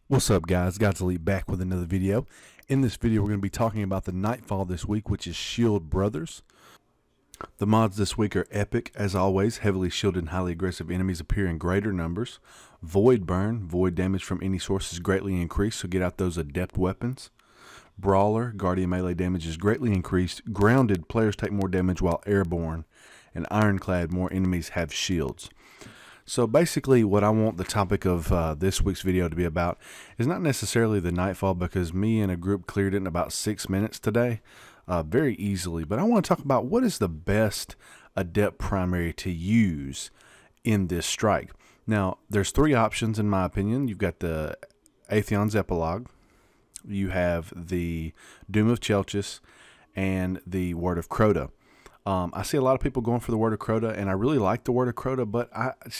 What's up, guys? God's Elite back with another video. In this video we're going to be talking about the Nightfall this week, which is Shield Brothers. The mods this week are epic as always. Heavily shielded and highly aggressive enemies appear in greater numbers. Void burn, void damage from any source is greatly increased, so get out those adept weapons. Brawler, guardian melee damage is greatly increased. Grounded, players take more damage while airborne. And ironclad, more enemies have shields. So basically what I want the topic of this week's video to be about is not necessarily the Nightfall, because me and a group cleared it in about 6 minutes today, very easily. But I want to talk about what is the best Adept Primary to use in this strike. Now, there's three options in my opinion. You've got the Atheons Epilogue, you have the Doom of Chelchis, and the Word of Crota. I see a lot of people going for the Word of Crota, and I really like the Word of Crota, but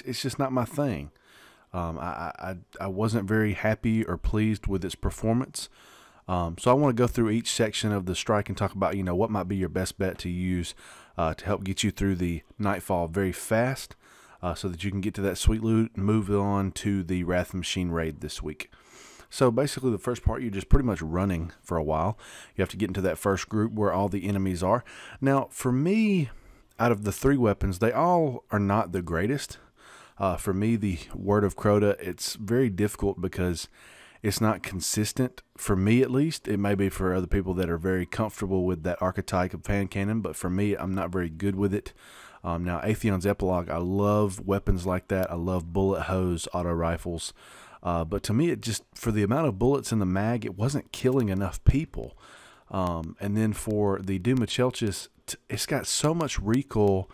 it's just not my thing. I wasn't very happy or pleased with its performance. So I want to go through each section of the strike and talk about, what might be your best bet to use to help get you through the Nightfall very fast, so that you can get to that sweet loot and move on to the Wrath Machine raid this week. So basically the first part, you're just pretty much running for a while. You have to get into that first group where all the enemies are. Now, for me, out of the three weapons, they all are not the greatest. For me, the Word of Crota, it's very difficult because it's not consistent. For me, at least. It may be for other people that are very comfortable with that archetype of hand cannon, but for me, I'm not very good with it. Now, Atheon's Epilogue, I love weapons like that. I love bullet hose, auto rifles. But to me, it just, for the amount of bullets in the mag, it wasn't killing enough people. And then for the Doom of Chelchis, it's got so much recoil,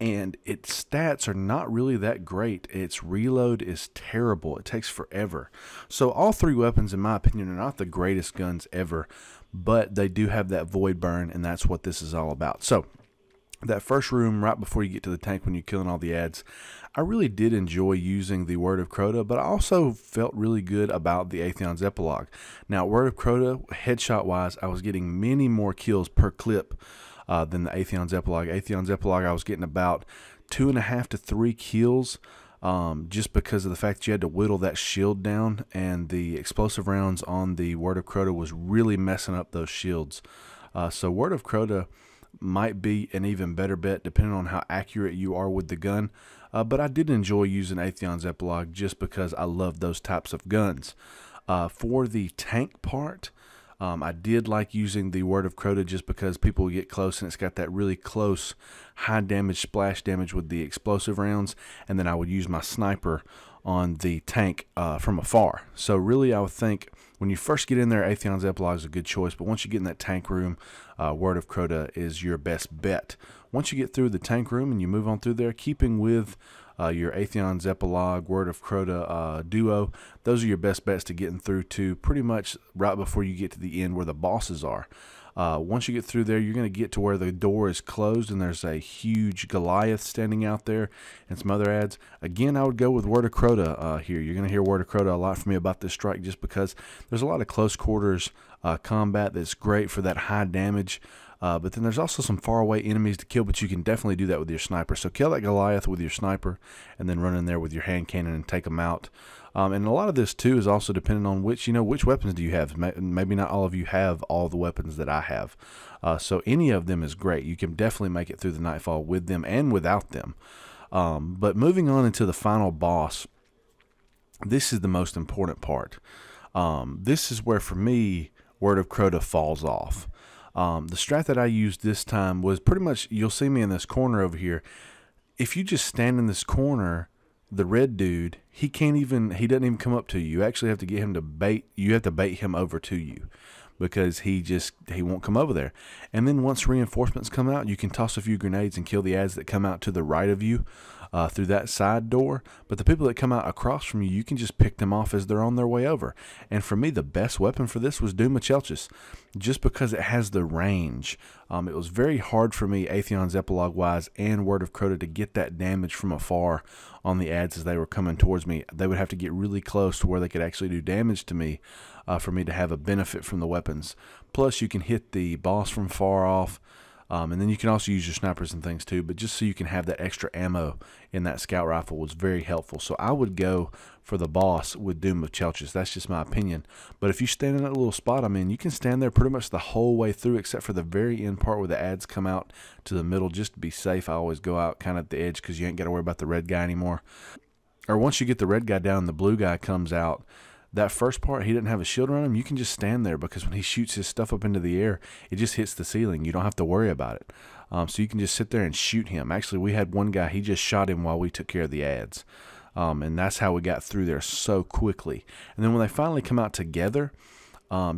and its stats are not really that great. Its reload is terrible. It takes forever. So all three weapons, in my opinion, are not the greatest guns ever, but they do have that void burn, and that's what this is all about. So that first room right before you get to the tank when you're killing all the ads, I really did enjoy using the Word of Crota, but I also felt really good about the Atheon's Epilogue. Now, Word of Crota, headshot wise, I was getting many more kills per clip than the Atheon's Epilogue. Atheon's Epilogue, I was getting about 2.5 to 3 kills, just because of the fact that you had to whittle that shield down, and the explosive rounds on the Word of Crota was really messing up those shields. So Word of Crota might be an even better bet depending on how accurate you are with the gun, but I did enjoy using Atheon's Epilogue just because I love those types of guns. For the tank part, I did like using the Word of Crota just because people get close, and it's got that really close high damage splash damage with the explosive rounds, and then I would use my sniper on the tank from afar. So really, I would think when you first get in there, Atheon's Epilogue is a good choice, but once you get in that tank room, Word of Crota is your best bet. Once you get through the tank room and you move on through there, keeping with your Atheon's Epilogue, Word of Crota duo, those are your best bets to getting through to pretty much right before you get to the end where the bosses are. Once you get through there, you're going to get to where the door is closed and there's a huge Goliath standing out there and some other ads. Again, I would go with Word of Crota here. You're going to hear Word of Crota a lot from me about this strike just because there's a lot of close quarters combat that's great for that high damage. But then there's also some far away enemies to kill, but you can definitely do that with your sniper. So kill that Goliath with your sniper and then run in there with your hand cannon and take them out. And a lot of this too is also depending on which weapons do you have. Maybe not all of you have all the weapons that I have. So any of them is great. You can definitely make it through the Nightfall with them and without them. But moving on into the final boss, this is the most important part. This is where, for me, Word of Crota falls off. The strat that I used this time was pretty much, you'll see me in this corner over here. If you just stand in this corner, the red dude, he doesn't even come up to you. You actually have to get him to bait him over to you, because he won't come over there. And then once reinforcements come out, you can toss a few grenades and kill the ads that come out to the right of you through that side door. But the people that come out across from you, you can just pick them off as they're on their way over. And for me, the best weapon for this was Doom of Chelchis, just because it has the range. It was very hard for me, Atheon's Epilogue wise and Word of Crota, to get that damage from afar on the ads as they were coming towards me. They would have to get really close to where they could actually do damage to me for me to have a benefit from the weapons. Plus, you can hit the boss from far off. And then you can also use your snipers and things too, but just so you can have that extra ammo in that scout rifle was very helpful. So I would go for the boss with Doom of Chelchis. That's just my opinion. But if you stand in that little spot, I mean, you can stand there pretty much the whole way through except for the very end part where the ads come out to the middle. Just to be safe, I always go out kind of at the edge because you ain't got to worry about the red guy anymore. Or once you get the red guy down, the blue guy comes out. That first part, he didn't have a shield around him. You can just stand there because when he shoots his stuff up into the air, it just hits the ceiling. You don't have to worry about it. So you can just sit there and shoot him. Actually, we had one guy, he just shot him while we took care of the ads. And that's how we got through there so quickly. And then when they finally come out together,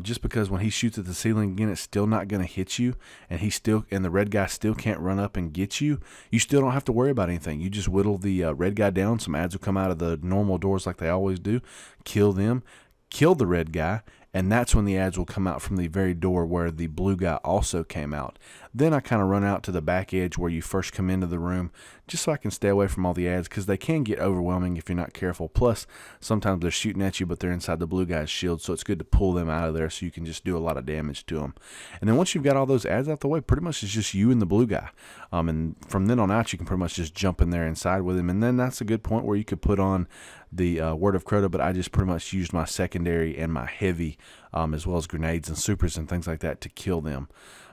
just because when he shoots at the ceiling again, it's still not going to hit you, and the red guy still can't run up and get you. You still don't have to worry about anything. You just whittle the red guy down. Some ads will come out of the normal doors like they always do. Kill them, kill the red guy, and that's when the ads will come out from the very door where the blue guy also came out. Then I kind of run out to the back edge where you first come into the room, just so I can stay away from all the ads, because they can get overwhelming if you're not careful. Plus, sometimes they're shooting at you, but they're inside the blue guy's shield, so it's good to pull them out of there so you can just do a lot of damage to them. And then once you've got all those ads out the way, pretty much it's just you and the blue guy. And from then on out, you can pretty much just jump in there inside with him. And then that's a good point where you could put on the Word of Crota, but I just pretty much used my secondary and my heavy, as well as grenades and supers and things like that to kill them.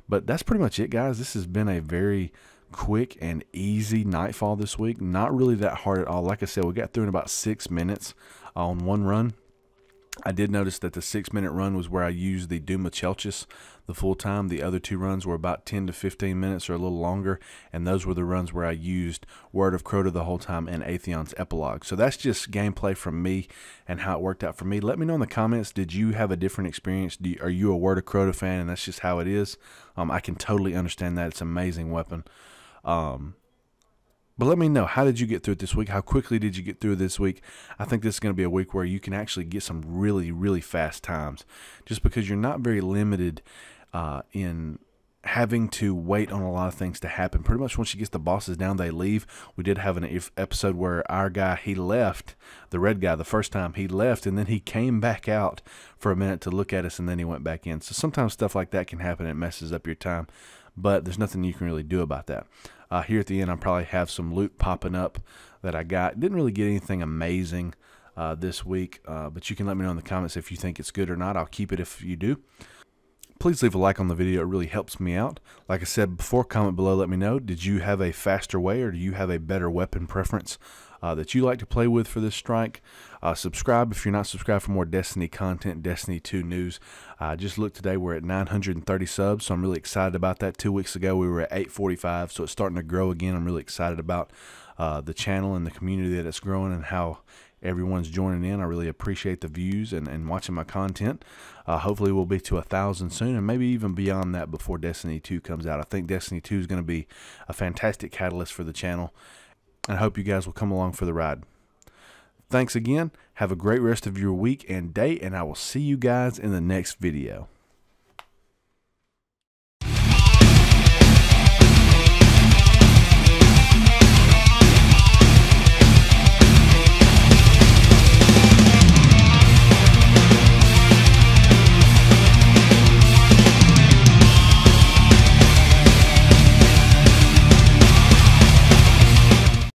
But that's pretty much it, guys. This has been a very quick and easy Nightfall this week. Not really that hard at all. Like I said, we got through in about 6 minutes on one run. I did notice that the 6-minute run was where I used the Doom of Chelchis the full time. The other 2 runs were about 10 to 15 minutes or a little longer, and those were the runs where I used Word of Crota the whole time and Atheon's Epilogue. So that's just gameplay from me and how it worked out for me. Let me know in the comments, did you have a different experience? Are you a Word of Crota fan and that's just how it is? I can totally understand that. It's an amazing weapon. But let me know, how did you get through it this week? How quickly did you get through this week? I think this is going to be a week where you can actually get some really, really fast times, just because you're not very limited in having to wait on a lot of things to happen. Pretty much once you get the bosses down, they leave. We did have an episode where our guy, he left, the red guy, the first time he left, and then he came back out for a minute to look at us, and then he went back in. So sometimes stuff like that can happen. It messes up your time, but there's nothing you can really do about that. Here at the end, I'll probably have some loot popping up that I got. Didn't really get anything amazing this week, but you can let me know in the comments if you think it's good or not. I'll keep it if you do. Please leave a like on the video. It really helps me out. Like I said before, comment below. Let me know, did you have a faster way, or do you have a better weapon preference that you like to play with for this strike? Subscribe if you're not subscribed for more Destiny content, Destiny 2 news. Just look today, we're at 930 subs, so I'm really excited about that. 2 weeks ago, we were at 845, so it's starting to grow again. I'm really excited about the channel and the community that it's growing and how everyone's joining in. I really appreciate the views and watching my content. Hopefully we'll be to 1,000 soon, and maybe even beyond that before Destiny 2 comes out. I think Destiny 2 is going to be a fantastic catalyst for the channel, and I hope you guys will come along for the ride. Thanks again. Have a great rest of your week and day, and I will see you guys in the next video.